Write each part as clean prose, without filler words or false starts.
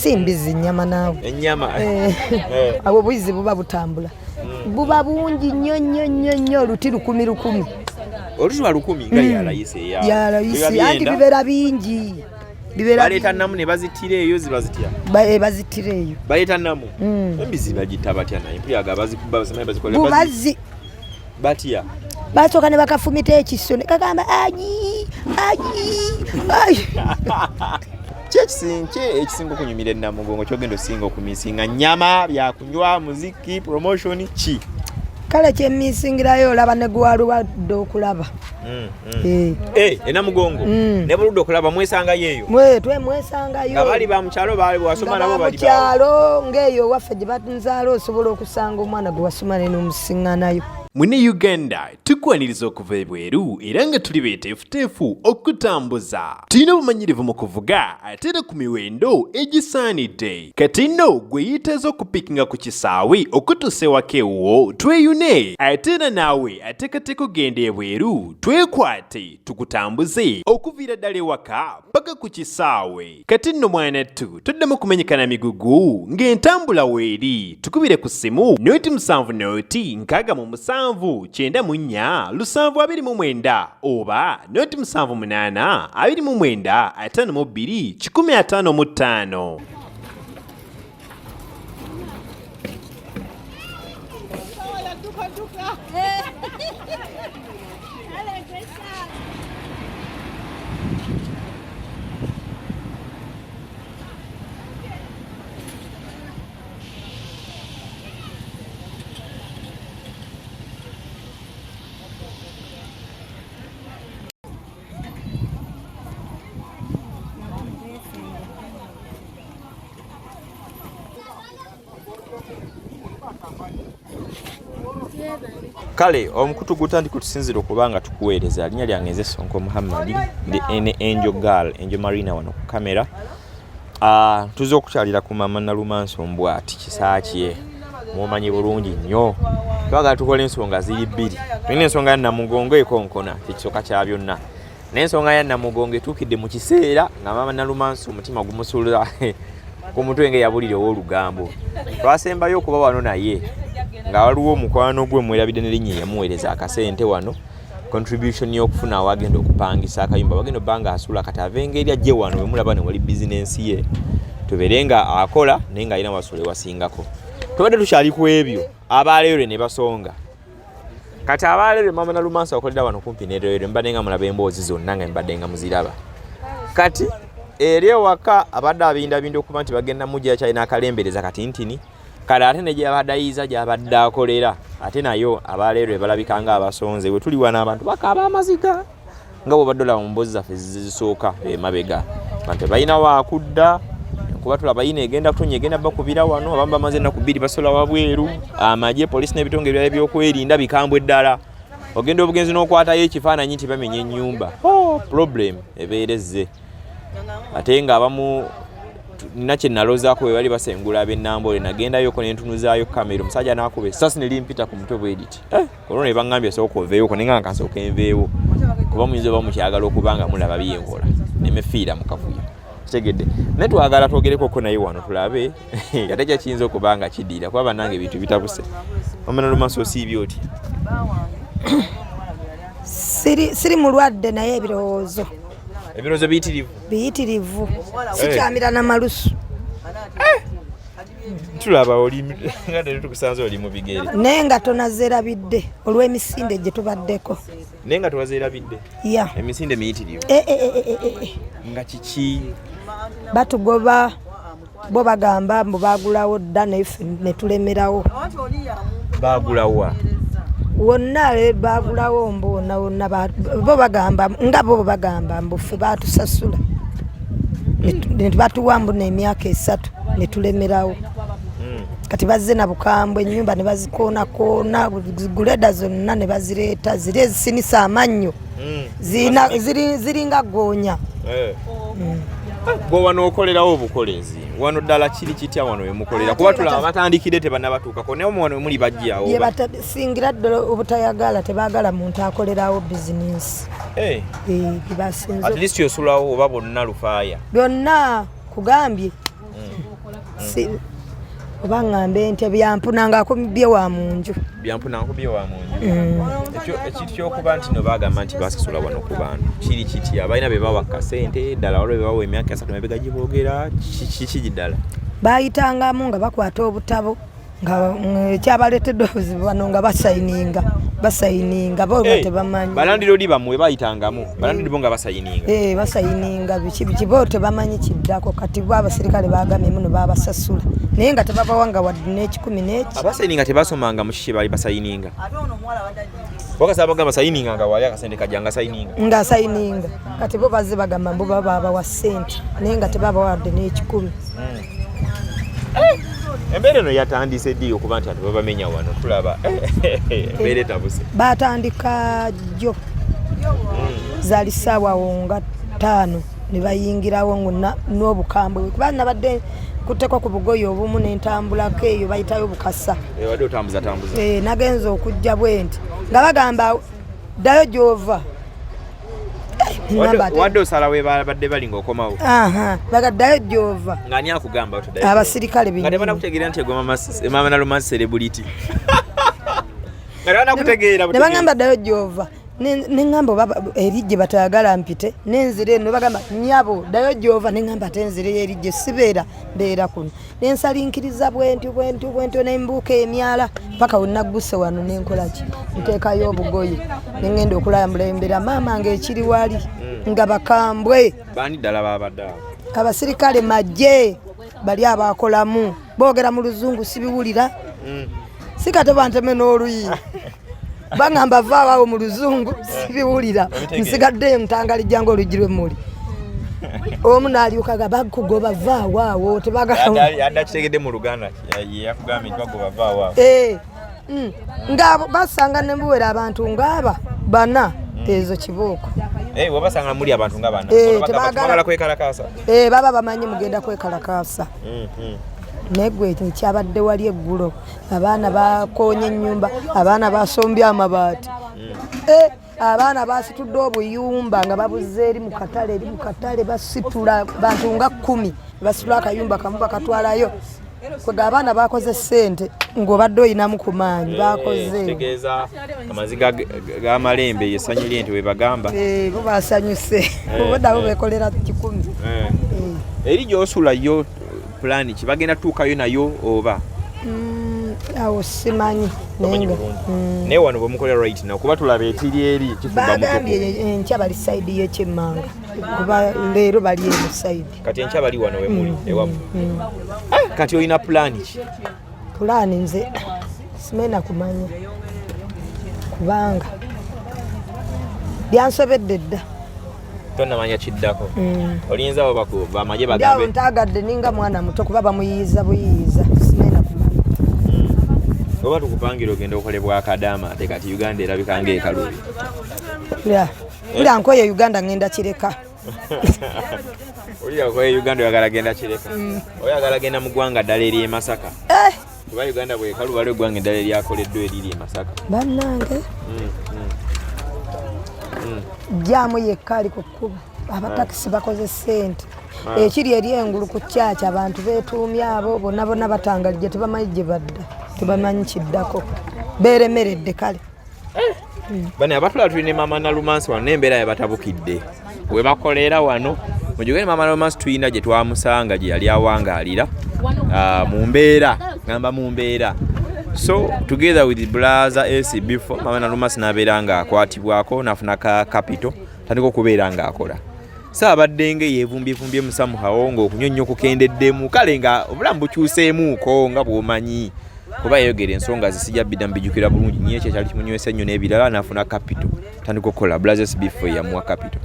Simbizi nyama nawe. Enyama. Abo buizi buba butambula. Buba bungi nnyo luti 10. Olushwa 10 nga ya layise ya. Ya layise andi bibera bingi. Baleta namu ne bazitire eyo zibazitira. Bazitire eyo. Baleta namu. Embizi bagita batya naye mpiyaga bazikuba basemaye bazikola bubazi. Batya. Batoka ne bakafumita ekisone kagamba aji. Ekisingo kunyumira Namugongo kyogendo singo kumisinga nyama bya kunywa muziki promotion chi kale kye misingirayo laba ne gwalu waddo okulaba Namugongo ne buludde okulaba mwesanga yeyo twesangayo abali ba mukyalo bali wasoma nabo bali mukyalo ngeyo waffe gye batunzaalo osobola okusanga omwana gwe wasoma ne n'omusinganayo. Mune Uganda tukwaniriza okuva ebweru era nga tuli beeteefuteefu okutambuza. Tulina obumanyirivu mu kuvuga ate era ku miwendo egisaanidde. Kati nno gwe yeetaaza okupikinga ku kisaawe okutuusa ewaka ewuwo tweyune ate era naawe ateekateeka ogenda ebweru twekwate tukutambuze okuviira ddala ewaka paka ku kisaawe. Kati nno mwanattu toddamu kumenyekana migugu ng'entambula weeri tukubire ku ssimu noti 7 noti 6 94 729 oba noti 78 29 52 155. Kale omukutu gutandi kutusinzira okubanga tukuweereza alinya lyange nze Sonko Muhammad ndi Angel Girl Angel Marina wano ku kamera. Tuze okukyalira ku Maama Nalumansi Ombwati kisaakye mumanyi bulungi nnyo. Twagala tukola ensonga ziri bbiri. Tulina ensonga ya Namugongo ekonkona kisoka kya byonna n'ensonga ya Namugongo etuukidde mu kiseera nga Maama Nalumansi omutima gumusulira ku mutwe ng'eyabulire ow'olugambo. Twasembayo okuba wano naye nga waliwo omukwano gwe mwerabidde n'erinnya yamuweereza akasente wano contribution y'okufuna awagenda okupangisa akayumba bagenda banga asula kati avengeri ajje wano wemulaba ne wali bizinensi ye tubeere nga akola naye nga alina wasule wasingako. Tubadde tukyali ku ebyo abaleero ne basonga kati abaleero Maama Nalumansi akolera wano kumpi n'ereero mbadde nga mulaba emboozi zonna nga mbadde nga muziraba kati eri ewaka abadde abindabinda okuba nti bagenda mujja kyalina akalembereza katintini kale ate ne gyabadayiza gyabadde akolera ate nayo abaleero ebalabika nga abasonze bwe tuli wana abantu bakaaba amaziga nga bwe baddola mu mboozi zaffe zisooka emabega bantu balina waakudda kuba tulaba yina egenda kutonya egenda bakubira wano abamu bamaze ennaku 2 basola wabweru amagye polisi n'ebitongole ebirala ebyokwerinda bikambwe ddala ogenda obugenzi n'okwatayo ekifaananyi nti bamenye ennyumba problem ebeerezze ate nga abamu nakye nalozaako we bali basengula ab'ennambole nagendayoko n'entunuzaayo kamera omusajja n'akuba essasi ne limpita ku mutwe bwediti olwo ne baŋŋambye sooka oveeyoko naye nga nkasooka enveewo kuba muyinza oba mukyagala okuba nga mulaba byenkola nemefiira mu kavuyo kitegedde naye twagala twogerekoko naye wano tulabe ate kyakiyinza okuba nga kiddiira kuba bannange ebintu bitabuse. Maama Nalumansi osiibye otya? Siri mulwadde naye ebirowoozo biyitirivu sikyamira na malusu tulaba oli nga tukusanze oli mu bigere naye nga tonazeerabidde olw'emisinde gye tubaddeko naye nga tewazeerabidde emisinde miyitirivu nga kiki batugoba bo bagamba mbu baagulawo dda naife ne tulemerawo baagulawa wonna baagulawo mbona wonna bo bagamba mbu ffe baatusasula ne batuwa mbu n'emyaka 3 ne tulemerawo kati bazze na bukambwe ennyumba ne bazikoonakoona guleda zonna ne bazireeta ziri ezisinisa amannyo ziringa goonya gwe wano okolerawo obukolezi wano ddala kiri kitya wano wemukolera kuba tulaba batandikire tebanabatuukako naye wano wemuli bajjawo singira ddala obutayagala tebaagala muntu akolerawo bizinensi at least yosulawo oba bonna lufaaya byonna kugambye si oba ngambe nti byampunanga akubye wa munju ekintu kyokuba nti no bagamba nti basasula wano ku bantu kiri kiti abalina be bawa kasente ddala waliwo be bawa emyaka 3 mabega giboogera kiki ddala bayitangamu nga bakwata obutabo nga kyabaleetedde obuzibu bano nga basayininga bo nga tebamanyi balandiro bamwe bayitangamu balandiro nga basayininga basayininga biki bo tebamanyi kiddako kati bo abasirikale bagambye muno babasasula naye nga tebabawanga wadde n'ekikumi n'eki abasayininga tebasomanga mu kiki bali basayininga wakasaba bagamba sayininga nga wali akasente kajanga sayininga kati bo bazze bagamba mbu babawa ssente naye nga tebabawadde n'ekikumi embeera eno yatandise ddi okuba nti babamenya wano tulaba embeera etabuse batandika jjo zaali ssaawa nga 5 ne bayingirawo n'obukambwe kuba nabadde kutteko ku bugoye obumu n'entambulako eyo bayitayo bukasa wadde otambuza nagenza okujja bwe nti nga bagamba ddayo gy'ova wadde osala we badde bali ng'okomawo bagaddayo gy'ova ng'ani akugamba otoddayo abasirikale nga tebanakutegeera nti egwa Maama Nalumansi celebrity nga tebanakutegeera ne bagamba ddayo gy'ova neŋŋamba oba eri gye batayagala mpite nenzire eno bagamba nnyabo ddayo gy'ova neŋŋamba ate nzire eri gye sibeera mbeera kuno nensalinkiriza bwentyo nembuuka emyala paka wenagguse wano nenkolaki nteekayo obugoye neŋŋenda okulambulembera maama ng'ekiri wali nga bakambwe bani ddala babadde awo abasirikale majje bali abakolamu boogera mu luzungu sibiwulira sikate banteme n'oluyi bangamba vaawo mu luzungu sibiwulira nsigaddeyo mutangalijja ng'oluggi lw'emmuli omu n'alyukaga bakugoba vaawaawo tebagala kitegedde mu Luganda yakugambye nti bagoba vaawaawo nga basanga ne mbuwera abantu ng'aba bana ezo kibooko wabasanga muli abantu nga bana tebagala kwekalakaasa baba bamanyi mugenda kwekalakaasa negwe kyabadde wali eggulo abaana bakonye ennyumba abaana basombye amabaati abaana basitudde obuyumba nga babuze eri mu katale basitula bantu nga 10 basitula akayumba kamu bakatwalayo kwega abaana bakoze ssente ng'obadde oyinamu ku maanyi bakoze tegeeza amaziga g'amalembe yesanyu lyente we bagamba bo basanyuse obadde bekolera 10 eri gy'osulayo pulani ki bagenda tuukayo nayo oba awo simanyi naye wano bwemukolera right now kuba tulaba etiri eri bagambye enkya bali sayidi y'ekyemmanga kuba leero bali eno sayidi kati enkya bali wano wemuli ewamu kati olina pulani ki pulani nze simena kumanya kubanga byansobedde dda tonamanya kiddako olinza abo bakuba amagye bagambe ntagadde ninga mwana muto kuba bamuyiiza buyiiza simena kumanya oba tukupangira ogenda okolebwa akadaama ate kati Uganda erabika ng'ekalubi ula nkoye Uganda ngenda kireka olira koye Uganda oyagala genda kireka oyagala genda mu ggwanga ddala eri e Masaka kuba Uganda bwekaluba lwe eggwanga eddala eryakoleddwa eriri e Masaka bannange jamu yekka ali ku kkuba abatakisi bakoze ssente ekiri eri engulu ku kyakya abantu beetuumye abo bonna batangalijje tebamanyi gye badda tebamanyi kiddako beeremeredde kale bane abatula tulina Maama Nalumansi wano n'embeera yabatabukidde we bakolera wano mujugene Maama Nalumansi tuyina gye twamusanga gye yali awangaalira mu mbeera so together with brother AC4 Maama Nalumansi n'abeera ng'akwatibwako n'afuna ka capital tandika okubeera ng'akola saabadde yeevumbyevumbyemu musamuhawo ng'okunyonnyo kukendeddemu kale nga obulamu bukyuseemuuko nga bw'omanyi kuba yayogera ensonga zisijja bidda mbijjukira bulungi nnyo ekyo kyali kimunywesa ennyo n'ebirala n'afuna capital tandika okukola brothers C4 yamuwa capital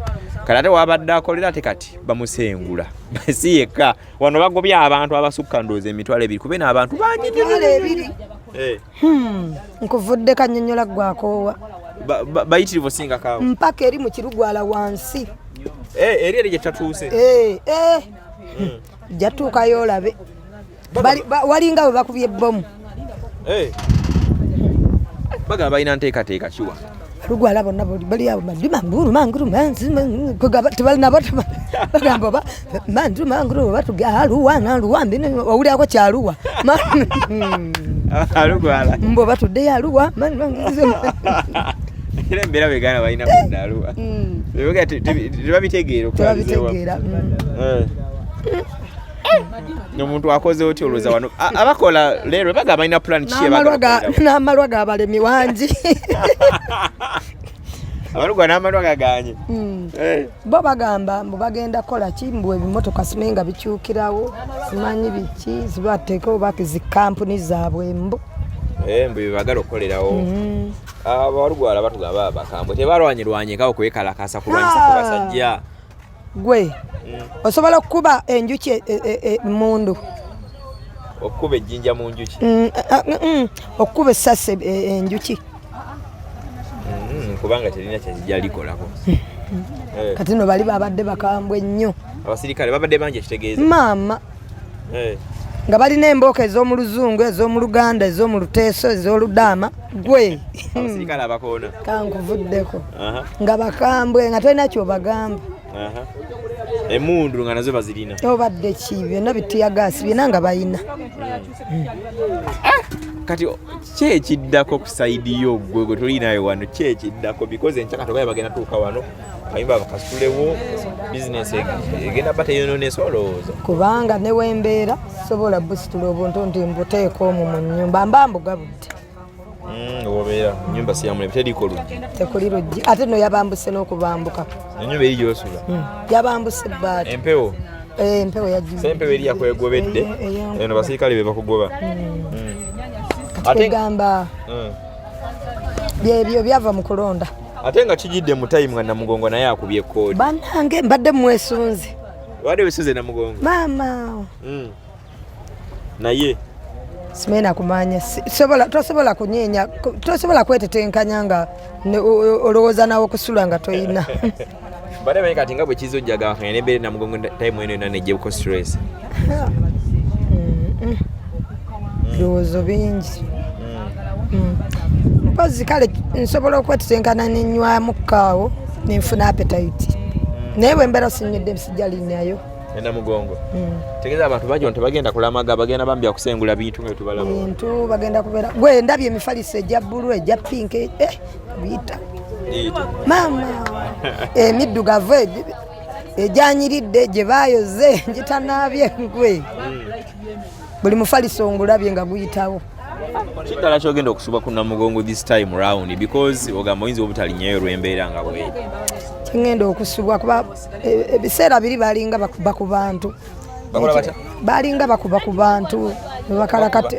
kale ate wabadde akolera ate kati bamusengula si yekka wano bagobya abantu abasukka ndooza emitwalo 2 kube n'abantu bangi nkuvudde kanyonyola gwakoowa bayitirivu singa kawo mpaka eri mu kirugwala wansi eri gye tatuuse jatuukayo olabe walinga bwe bakubye ebbomu bagamba balina nteekateeka kiwa lugwala bonna bali abo tebalinabo bagamba mandu mangro batuga aluwa naluwa mbino owulyako kyaluwa alugwala mbo batudde aluwa manwangize era mbera begana balina kudda aluwa bega tebabitegeera okubitegeera n'omuntu akoze otyo oloza wano abakola leero bagamba balina plan ki n'amalwa gabalemi wangi abalugwa n'amalwa gaganye bo bagamba mbu bagenda kola ki mbu ebimotoka simenga bikyukirawo simanyi biki zibateekawo baki zikampuni zaabwe mbu mbu bagala okukolerawo abalugwala batugamba bakambwe tebalwanyirwanyikawo kwekalakasa kulwanyisa ku basajja gwe osobola okukuba enjuki mundu okukuba ejjinja mu njuki okukuba essasi enjuki kubanga terina kyazijja likolako kati no bali babadde bakambwe nnyo abasirikale babadde bangi ekitegeeza maama nga balina embooka ez'omuluzungu ez'omuluganda ez'omuluteeso ez'oludaama gwe abasirikale abakoona kankuvuddeko nga bakambwe nga tolina kyobagamba emundu nga nazo bazirina obadde ki byonna bituyagaasi byonna nga bayina kati kyekiddako ku saidi yo gwe tolinayo wano kyekiddako because enkyaka togaye bagenda tuuka wano ayimba bakasulewo bizinesi egenda bateyononesa olowooza kubanga newembeera sobola busitula obuntu nti mbuteeka omwo mu nnyumba mbambuga budde obeera nyumba siyamulebe teriko luggi tekuli luggi ate no yabambuse n'okubambuka enyumba eri gyosula yabambuse bbaati empewo empewo yajuze empewo eri yakwegobedde eno basirikale be bakugoba ate gamba byebyo byava mu kulonda ate nga kijidde mu time nga Namugongo naye akubye koodi banange mbadde mwesunze wadde wesunze Namugongo maama naye simena kumanya tosobola kunyeenya tosobola kwetetenkanya nga olowooza nawo okusula nga toyina mbadde manyi kati nga bwe kizojjaga nebere Namugongo time eno yonna nejjebuko stress birowoozo bingi mpozi kale nsobola okwetetenkana nenywamu kaawo nenfuna appetite naye bwe mbeera sinywedde sijalinyayo Namugongo tegeeza abantu bangi ono tebagenda kulamaga bagenda bambi akusengula bintu nga byetubalaba bintu bagenda kubeera gwe ndabye emifaliso ejja bbulu ejja pinka biyita maama emiddugavu egyanyiridde gye baayoze ngitanaabye gwe buli mufaliso ngulabye nga guyitawo kiddala kyogenda okusubwa ku Namugongo this time round because ogamba oyinza obutalinyayo olw'embeera nga bweri ngenda okusubwa kuba ebiseera biri balinga bakuba ku bantu balinga bakuba ku bantu bakalakati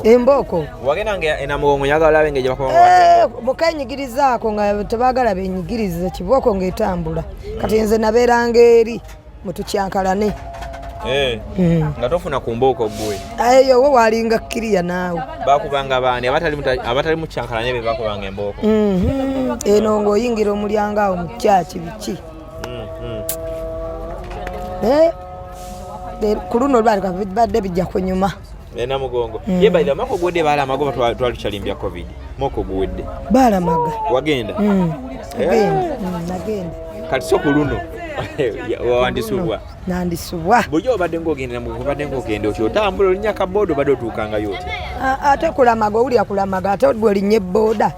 embooko wagenda nga Namugongo nyagala labe nga gye bakuba mukenyigirizaako nga tebagala benyigirize kibooko ng'etambula kati nze nabeeranga eri mutukyankalane nga tofuna ku mbooko gwe eyo wo walinga kkiriya naawe bakubanga baani abatali mu kyankalane be bakubanga embooko eno ng'oyingira omulyango awo mu kyaki biki ku luno badde bijja kunyuma Namugongo yebalira mako gwedde baala amagoba twalukyalimbya covid moko gwedde baalamaga wagenda nagenda kati so ku luno wandisubwa nandisubwa bulijjo obadde ng'ogenda otyo otambula olinya kabooda obadde otuukangayo otyo ate kulamaga owulira kulamaga ate bw'olinya ebbooda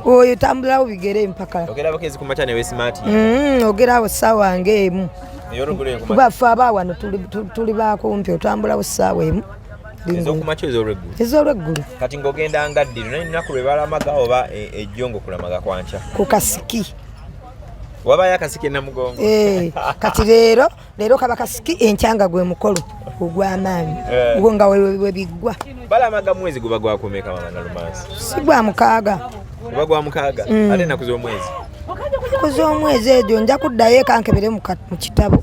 oyo tambulawo bigere empaka ogera abakezi ku makya ne weesimaati ogerawo ssaawa ng'emu kuba ffe abaawano tuli bakumpi otambulawo ssaawa emu ez'okumakya ez'olweggulu kati ng'ogenda nga ddiro naye nnaku lwe balamaga oba ejjo ng'okulamaga kwankya ku kasiki wabayo akasiki Namugongo kati leero kaba kasiki enkyanga gwe mukolo ogw'amaanyi gwo nga webiggwa balamaga mwezi guba gwakumeka Maama Nalumansi si gwa mukaaga guba gwa mukaaga ate ennaku z'omwezi ennaku z'omwezi egyo nja kuddayo ekankebere mu kitabo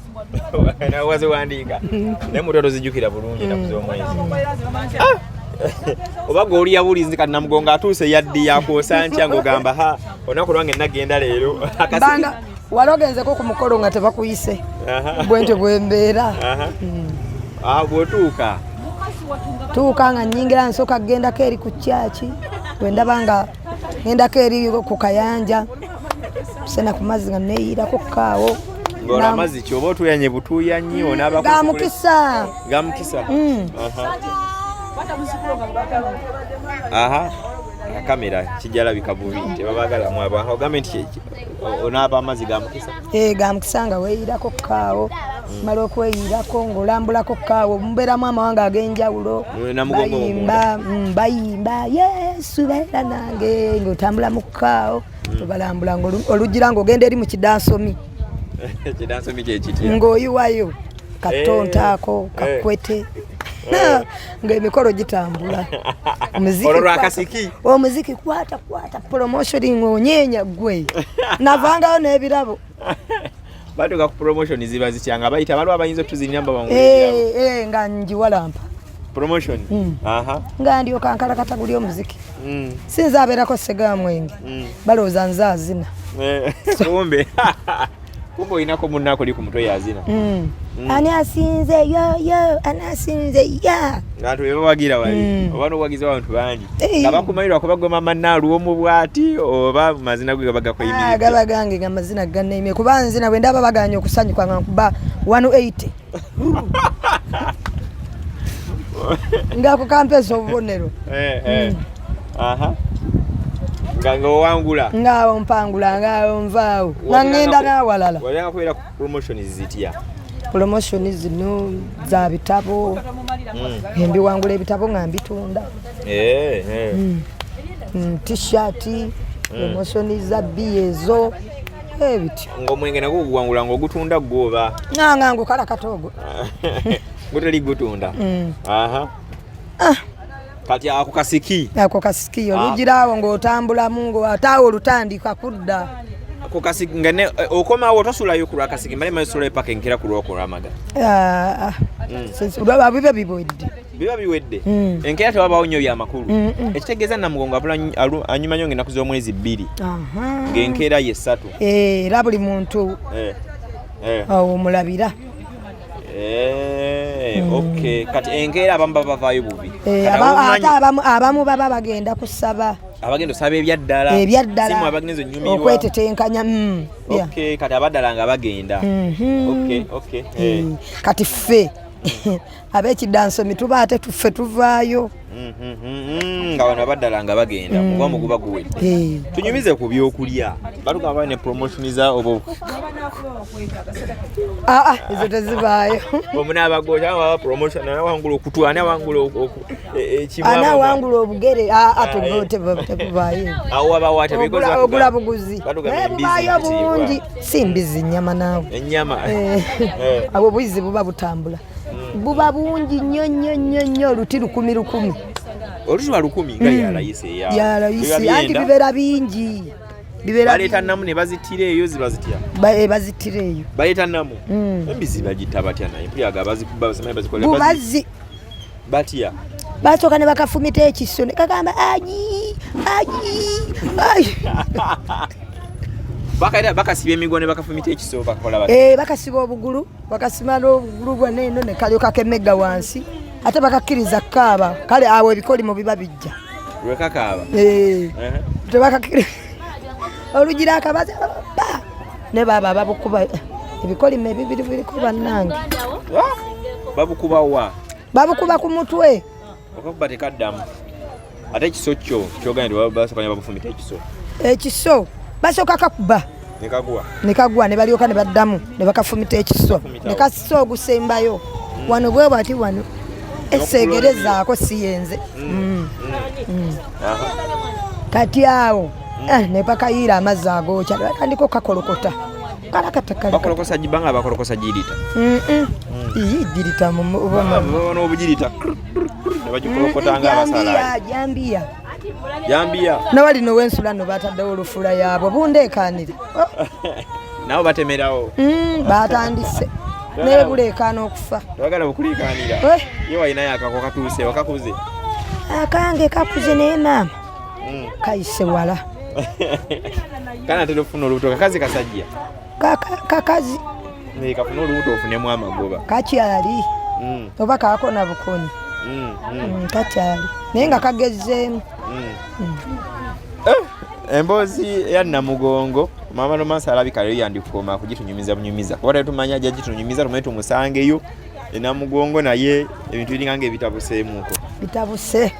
nawe waziwandiika naye mutoto zijjukira bulungi ennaku z'omwezi oba g'oliya bulizi kati Namugongo atuuse yaddi yakwosa ntya ng'ogamba olunaku lwange nagenda leero banga wali ogenzeko ku mukolo nga tebakuyise bwentyo bwembeera bw'otuuka tuuka nga nnyingira nsooka kgendako eri ku kyaki bwendaba nga ngendako eri ku kayanja sena ku mazzi nga neeyirako kaawo ngora amazi kyoba otuyanye butuyanyi onaba gamukisa aha kamera kijala bikabubi tebabagala mwaba ogambe nti onaba amazi gamukisa gamukisa nga weeyirako kaawo mala okweyirako ng'olambulako kaawo mubeeramu amawanga ag'enjawulo bayimba yesu beera nange ng'otambula mu kaawo obalambula ng'olugira ng'ogenda eri mu kidansomi kidansomi kyekitya ng'oyiwayo katontaako kakwete ng'emikolo gitambula omuziki kwata promotion ng'onyeenya gwe navangayo n'ebirabo batuka ku promotion ziba zityanga bayita baliwo abayinza otuzinyamba nga njiwalampa promotion nga ndyoka nkalakata guli omuziki sinza abeerako segamwenge balowooza nze azina kumbe oyinako munnako oli ku mutwe yazina ani asinze yoyo ani asinze ya nga tubebawagira wali oba nowagiza abantu bangi nga bakumalirwa kuba gwe Maama Nalu omubwati oba mazina gwe gabaga kweyimira gaba gange nga mazina ganneemye kuba nzina bwe ndaba baganya okusanyuka nga nkuba 180 ngako kampesa obubonero nga owangula nga ompangula nga onvaawo nga ngenda n'awalala walanga kubeera ku promotion zitya promotion zino za bitabo mbiwangula ebitabo nga mbitunda t-shirt promotion za biezo ebityo ng'omwenge nagwo oguwangula ng'ogutunda gwoba nga ngukala katogo gutali gutunda kati ako kasiki olugiraawo ng'otambulamu ng'ataawo olutandika kudda kasiki ngane okomawo tosulayo ku lwakasiki mbale masula epaka enkera ku lwokulamaga olwaba biba biwedde enkera tewabawo nnyo byamakulu ekitegeeza Namugongo anyuma nnyo ng'ennaku z'omwezi 2 ng'enkera ye 3 era buli muntu omulabira okay kati enkera abamu bavaayo bubi abamu baba bagenda kusaba abagenda osaba ebyaddala simu abagenza onyumirwa okwetetenkanya okay kati abaddala nga bagenda okay kati ffe ab'ekidansomi tuba ate tuffe tuvaayo nga wano abaddala nga bagenda muba muguba guwedde tunyumize ku byokulya batugamba ne promotion za obo ezo tezivaayo omunaabagoja aba promotion anawangula okutu anawangula anawangula obugere tevaayo awo wabawata ogula buguzi buvaayo bungi si mbizi nnyama naawe ennyama abo buyizi buba butambula buba bungi nnyo oluti 10 oluti lwa 10 nga yalayise anti bibeera bingi baleeta namu ne bazitira eyo ziba zitya bazitira eyo baleeta namu embizi bagita batya naye mpyaga bazikuba basemaya bazikola bubazi batya basooka ne bakafumita ekiso ne kagamba ayi bakasiba emigo ne bakafumita ekiso bakola bakasiba obugulu bakasima n'obugulu bwonna eno ne kalyoka kemegga wansi ate bakakkiriza kaaba kale awo ebikolimo biba bijja lwekakaaba tebakakkiriza olugira akabaza ne baba babukuba ebikolimo ebibiri biriko bannange babukuba wa babukuba ku mutwe okuba tekaddamu ate ekiso kyo kyoganya nti basokanya babufumita ekiso basooka kakuba nekagwa ne balyoka ne baddamu ne bakafumita ekiso ne kasiso ogusembayo wano bwe bwati wano eseegerezaako siyenze kati awo ne bakayiira amazzi agookya batandika kakolokota bakolokosa gibanga bakolokosa girita girita n'obugirita ne bagikolokota nga abasala jambiya nawali nowensula no bataddewo olufula yaabwe bundeekanira nabo batemerawo batandise nebulekaana okufa twagala bukulikanira ye walinayo akako katuuse wakakuze akange kakuze naye maama kayise wala kana telefuna olubuto kakazi kasajja kakazi kafuna olubuto ofunemu amagoba kakyali oba kakona bukoni kakyali naye nga kagezeemu emboozi ya Namugongo Maama Nalumansi alabika lero yandikoma kugitunyumiza kuba tumanya ajja gitunyumiza tumanye tumusangeyo Namugongo naye ebintu biringange bitabuseemuko bitabuse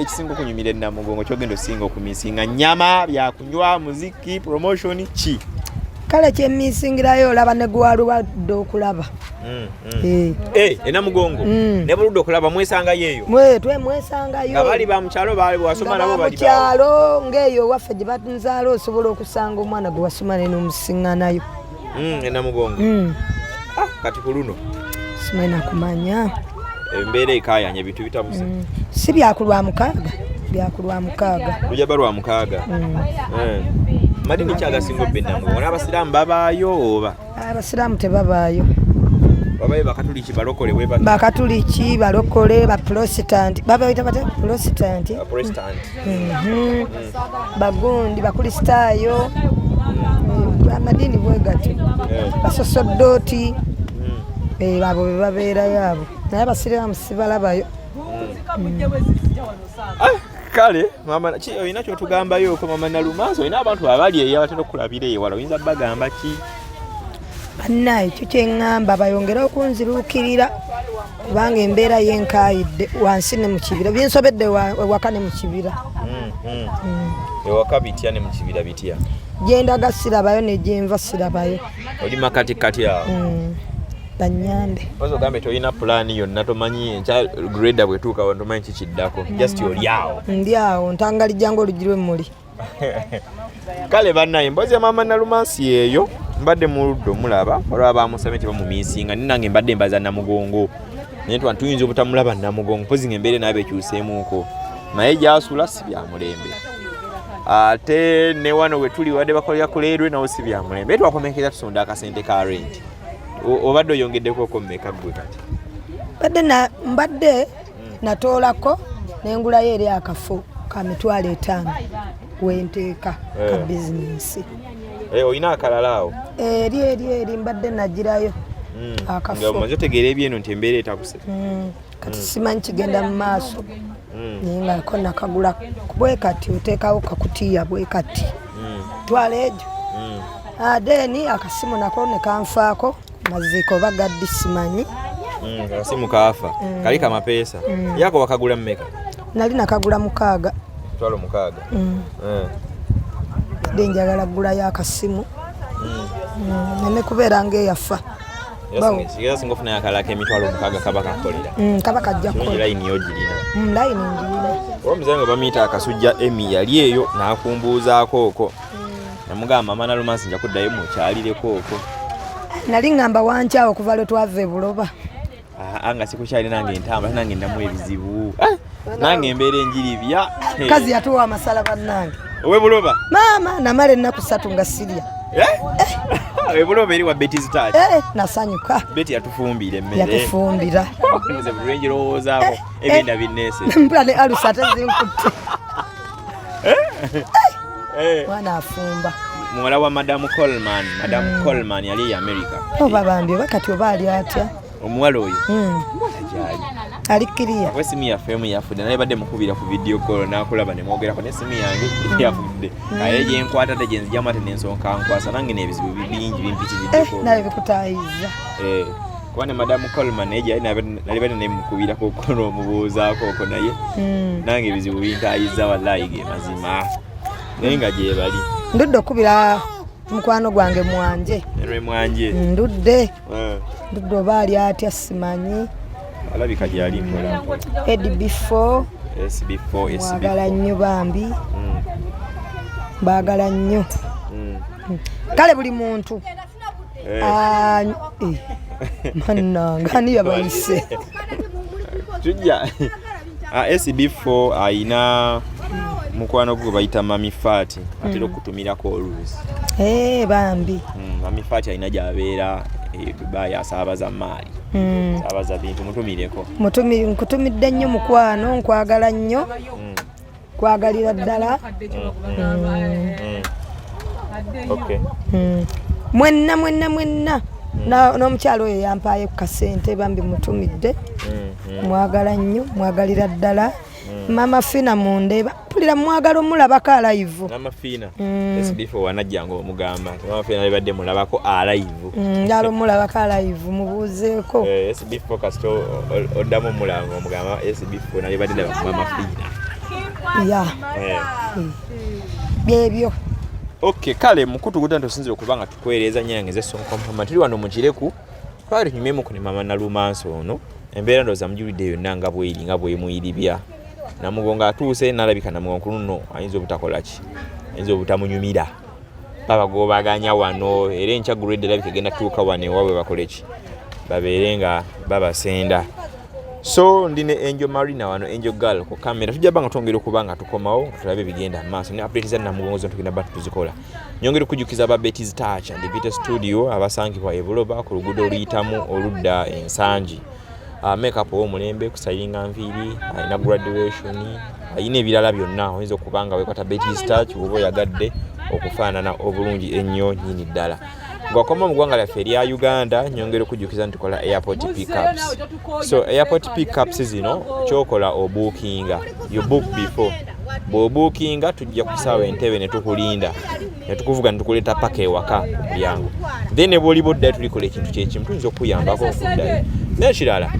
ekisinga okunyumira Namugongo kyogenda osinga okumisinga nyama byakunywa muziki promotion ki kale kyemmisingirayo olaba ne gwalubadde okulaba Namugongo ne buludde okulaba mwesangayo eyo mwesangayo nga bali ba mukyalo baali bwasoma nabo bali mukyalo ng'eyo waffe gye batunzaala osobola okusanga omwana gwe wasoma ne n'omusiŋŋanayo Namugongo kati kuluno simanyi nakumanya embeera ekayanya ebintu bitabuse si byakulwa mukaaga lujaba lwa mukaaga madini kyagasinga obbe Namugongo n'abasiraamu babaayo oba abasiraamu tebabaayo babayo bakatuliki balokole bakatuliki balokole baprotestant babayita bate protestant bagundi bakristaayo amadini bwe gati basosodooti abo be babeerayo abo naye abasiraamu sibalabayo kale mama olina kyotugambayo ko Maama Nalumansi olina abantu abali eyo abatera okulabira ewala oyinza bagamba ki bannaye ekyo kyeŋŋamba bayongere okunziruukirira kubanga embeera yenkayidde wansi ne mu kibira binsobedde ewaka ne mu kibira ewaka bitya ne mu kibira bitya gyendaga sirabayo ne gyenva sirabayo oli makatikati awo banyambe ozo gambe tolina pulaani yonna tomanyi enkya greda bwetuuka tomanyi kikiddako just oli awo ndi awo ntangalijja ng'oluggi lw'emmuli kale bannaye emboozi ya Maama Nalumansi eyo mbadde mu luddo mulaba olwa bamusabye nti bamumiisinga ninange mbadde mbaza Namugongo naye tuyinza obutamulaba Namugongo mpozi ng'embeera naye bekyuseemuuko naye gy'asula si byamulembe ate ne wano we tuli wadde bakolera ku Lailway nawo si byamulembe twakomekera tusonda akasente ka rent obadde oyongeddeko mmeka ggwe kati mbadde natoolako nengulayo eri akafo ka mitwalo 5 wenteeka ka bizinensi olina akalala awo eri mbadde nagirayo akafo omaze otegeera ebyeno nti embeera etabuse kati simanyi kigenda mu maaso naye ngako nakagula bwe kati oteekawo kakutiya bwe kati twala egyo adeni akasimu nako ne kanfaako maziko bagaddi simanyi akasimu kaafa kali kamapeesa yako wakagula mmeka nali nakagula 6 twalo 6 de njagala gulayo akasimu nene kubeera ng'eyafa singa ofuna akalaka emitwalo 6 kaba kakolera kaba kajja kukola layini yogirina layini njirina omuzange bamuyita akasujja Emi yali eyo n'akumbuuzaako okwo namugamba Maama Nalumansi nja kuddayo mukyalireko okwo nali ngamba wankyawo okuva lwe twava e Buloba nga sikukyali nange entambula nange ndamu ebizibu nange embeera enjiribya kazi yatuwa amasala bannange owe Buloba maama namala ennaku 3 nga sirya owe Buloba eri wa Beti zitaaki nasanyuka Beti yatufumbira emmere yatufumbira nze buli lwenjirowoozaako ebyenda binneese mpula ne alusa tezinkutte mwana afumba muwala wa Madamu Coleman yali e America oba bambi oba kati oba ali atya omuwala oyo ajali ali kiriya esimu yaffe emu yafudde naye badde mukubira ku video call n'akulaba ne mwogerako n'essimu yange yafudde naye gyenkwata te gyenzijjamu ate n'ensonka nkwasa nange n'ebizibu bingi bimpitiriddeko naye bikutaayiza kuba ne Madamu Coleman naye nali badde naye mukubirako okkono omubuuzaako okwo naye nange ebizibu bintaayiza wallahi ge mazima naye nga gye bali ndudde okubira mukwano gwange mwanje ndudde oba ali atya simanyi alabika gyali mpola SB4 mwagala nnyo bambi baagala nnyo kale buli muntu mannange ani yabayise tujja SB4 ayina mukwano gwe bayita Mami Fati atera okutumirako oluusi bambi Mami Fati alina gyabeera Dubai asaabaza maali asaabaza bintu mutumireko nkutumidde nnyo mukwano nkwagala nnyo kwagalira ddala mwenna n'omukyalo oyo yampaayo ku kasente bambi mutumidde mwagala nnyo mwagalira ddala Mama Fina Munde mpulira mwagala omulabako alive. Mama Fina SB4 wanajjanga omugamba Mama Fina alibadde mulabako alive. Njalo omulabako alive mubuuzeeko. SB4 kasito oddamu mulango omugamba SB4 alibadde Mama Fina. Ya. Byebyo. Okay, kale mukutu guta ntosinzire okubanga tukwereeza nyange Sonko Muhammad tuli wano mukireku twali tunyumemu ku Maama Nalumansi ono embeera ndoza mujulidde yonna nga bwe muyiribya Namugongo atuuse nalabika Namugongo kuluno ayinza obutakola ki ayinza obutamunyumira babagobaganya wano era enkya grade labika genda tuuka wano ewaabwe bakole ki babeere nga babasenda. So ndine Angel Marina wano Angel Girl ku kamera tujja banga twongera okubanga tukomawo tulabe bigenda maaso ne update za Namugongo zo tugenda batu tuzikola nyongera kujukiza ba Betty's Touch and Vita Studio abasangibwa ebuloba ku lugudo luyitamu oludda ensangi makeup omulembe kusayiringa nviiri ayina graduation ayina ebirala byonna oyinza okubanga wekwata Betty's Touch oba oyagadde okufaanana obulungi ennyo nyini ddala. Gwakoma mu ggwanga lyaffe erya Uganda nyongera okujukiza nti tukola airport pickups. So airport pickups zino kyokola obookinga you book before bookinga tujja kusaawa entebe ne tukulinda ne tukuvuga ne tukuleeta paka ewaka ku mulyango then eboli bodda tulikola ekintu kyekimu tuyinza okuyambako okuddayo n'ekirala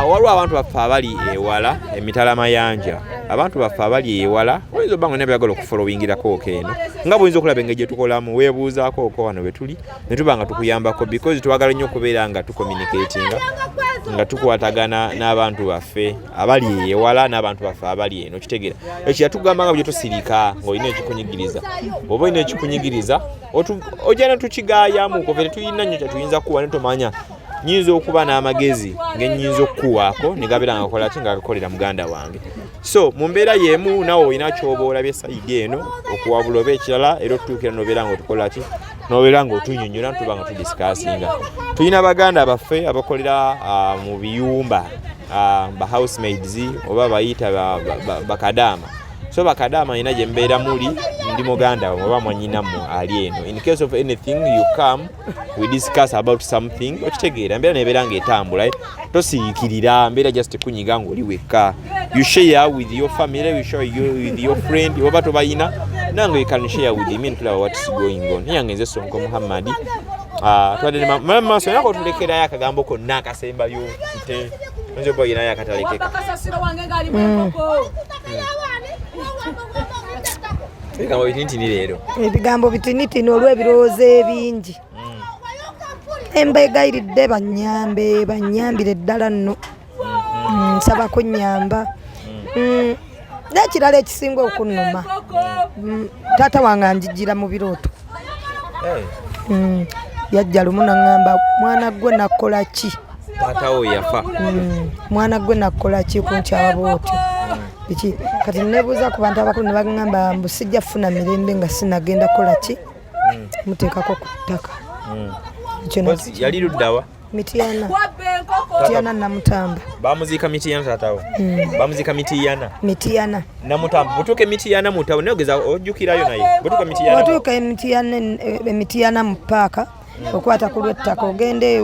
waliwo abantu baffe abali ewala emitala mayanja abantu baffe abali ewala oyinza obanga nebyagala okufolowingirako eno nga bw'oyinza okulaba engeri gye tukolamu weebuuzaako oko wano we tuli ne tuba nga tukuyambako because twagala nnyo okubeera nga tucommunicatinga nga tukwatagana n'abantu baffe abali ewala n'abantu baffe abali eno kitegeera ekyo yatugamba nga bwe tosirika ng'olina ekikunyigiriza oba olina ekikunyigiriza ojja tukigaayamu kove tetuyina nnyo kyatuyinza kuwa ne tomanya nyinza okuba n'amagezi ng'ennyinza okukuwaako ne gabeera nga kola ki nga gakolera muganda wange. So mu mbeera y'emu nawe olina ky'oba olabye sayidi eno okuwabula oba ekirala era otutuukira n'obeera nga otukola ki n'obeera nga otunyonnyola tuba nga tudisikasinga. Tulina baganda baffe abakolera mu biyumba ba housemaids oba bayita bakadaama. So bakadaama ina gye mbeera muli ndi muganda oba mwannyinamu ali eno. In case of anything you come we discuss about something okitegeera mbeera nebeera ng'etambula tosiikirira mbeera just kunyiga ng'oli wekka. You share with your family, you share with your friend oba tobayina nange you can share with me and tell what is going on. Nyange Sonko Muhammad twadde mama maaso nako tulekerayo akagambo konna akasembayo nte nzoba yina yakatalekeka. Ebigambo bitinitini leero. Ebigambo bitinitini olw'ebirowoozo ebingi. Embegayiridde banyambire ddala nno. Nsaba kunnyamba. N'ekirala ekisinga okunnuma. Taata wange anjijjira mu birooto. Yajja lumu n'aŋŋamba mwana gwe nakola ki? Taata wo yafa. Mwana gwe nakola ki kunkyaba bw'otyo? Biki kati nebuuza ku bantu abakulu ne bagamba mbu sijja kufuna mirembe nga sinagenda kola ki muteekako ku ttaka. Yali luddawa? Mitiyana Namutamba. Bamuziika Mitiyana taatawo? Bamuziika Mitiyana Namutamba. Butuuke Mitiyana mutawo neogeza ojjukirayo naye. Butuuka Mitiyana. Butuuka Mitiyana mu paaka okwata ku lw'ettaka ogende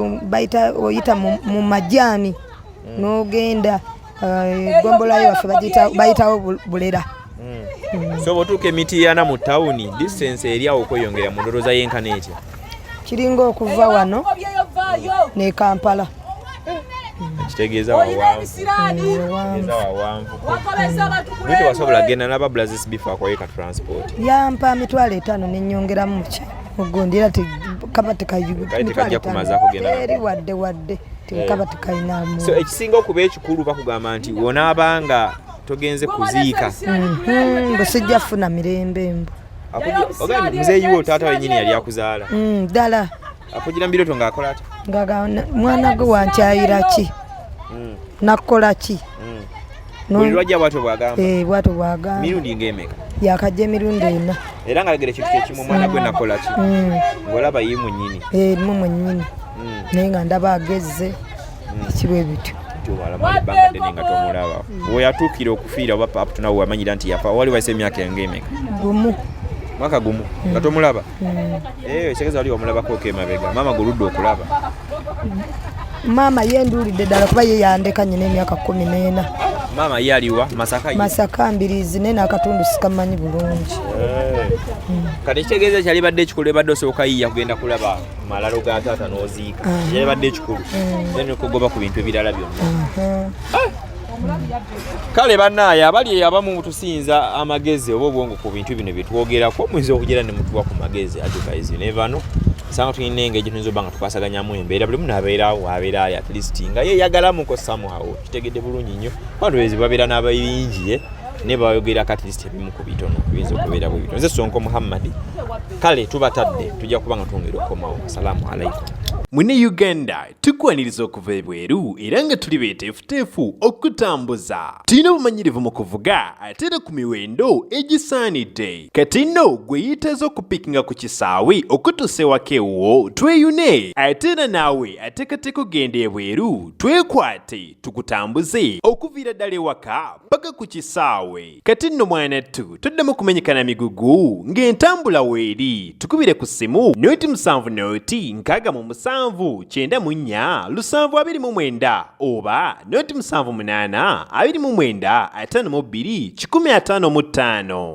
oyita mu majaani n'ogenda gombolayo waffe bayitawo bulera. So butuuke Mitiyana mu tawuni distance eryawo okweyongera mu ndowooza y'enkana etya? Kiringa okuva wano ne Kampala. Kitegeeza wawanvu. Bwite wasobola genda n'ababulazi SB4 akwayeka transport. Yampa mitwalo 5 n'ennyongeramu ki ogundi era tekaba tekajja kumazaako genda eri wadde tekaba tekayinamu. So ekisinga okuba ekikulu bakugamba nti wonaabanga togenze kuziika mbu sijja funa mirembe mbu ogambe muzeeyi wo taata wennyini yali akuzaala ddala akugira mu birooto ng'akola ati mwana gwe wankyayira ki nakukola ki buli lwajja bwatyo bwagamba bwatyo bwagamba mirundi ng'emeka yakajja emirundi 4 era ng'alegera ekintu kyekimu omwana gwe nakola ki ng'olaba ye mwennyini erimu mwennyini naye nga ndaba agezze ekibwe bityo banga ddene nga tomulaba weyatuukira okufiira oba papu nawe wamanyira nti yafa wali waise emyaka ng'emeka mwaka gumu nga tomulaba ekitegeeza wali wamulabako emabega maama goludde okulaba maama yenduulidde ddala kuba ye yandeka nyina emyaka 14 Maama yaliwa Masaka Mbirizi naye n'akatundu sikamanyi bulungi. Kati kitegeeza kyali badde ekikulu badde osooka yiya kugenda kulaba malalo ga taata n'oziika. Kyali badde ekikulu. Then okugoba ku bintu ebirala byonna. Kale bannaaye abali abamu tusinza amagezi oba obwongo ku bintu bino bye twogerako muyinza okugera ne mutuwa ku magezi advice you never know. Sanga tulina engeri gye tuyinza obba nga tukwasaganyamu embeera buli muno abeerawo abeerayo at least nga yeeyagalamuko somehow kitegedde bulungi nnyo bantu babeera n'abayingi ne bayogerako at least ebimu ku bitono biyinza okubeera bwe bito. Nze Sonko Muhammad kale tubatadde tujja kuba nga twongera okukomawo. Assalamu alaikum. Mune Uganda tukwaniriza okuva ebweru era nga tuli beeteefuteefu okutambuza. Tulina obumanyirivu mu kuvuga ate era ku miwendo egisaanidde. Kati nno gwe yeetaaza okupikinga ku kisaawe okutuusa ewaka ewuwo tweyune ate era naawe ateekateeka okugenda ebweru twekwate tukutambuze okuviira ddala ewaka paka ku kisaawe. Kati nno mwanattu toddamu kumenyekana migugu ng'entambula weeri tukubire ku ssimu noti 7 noti 6 9 724 oba noti 78 29 52 155.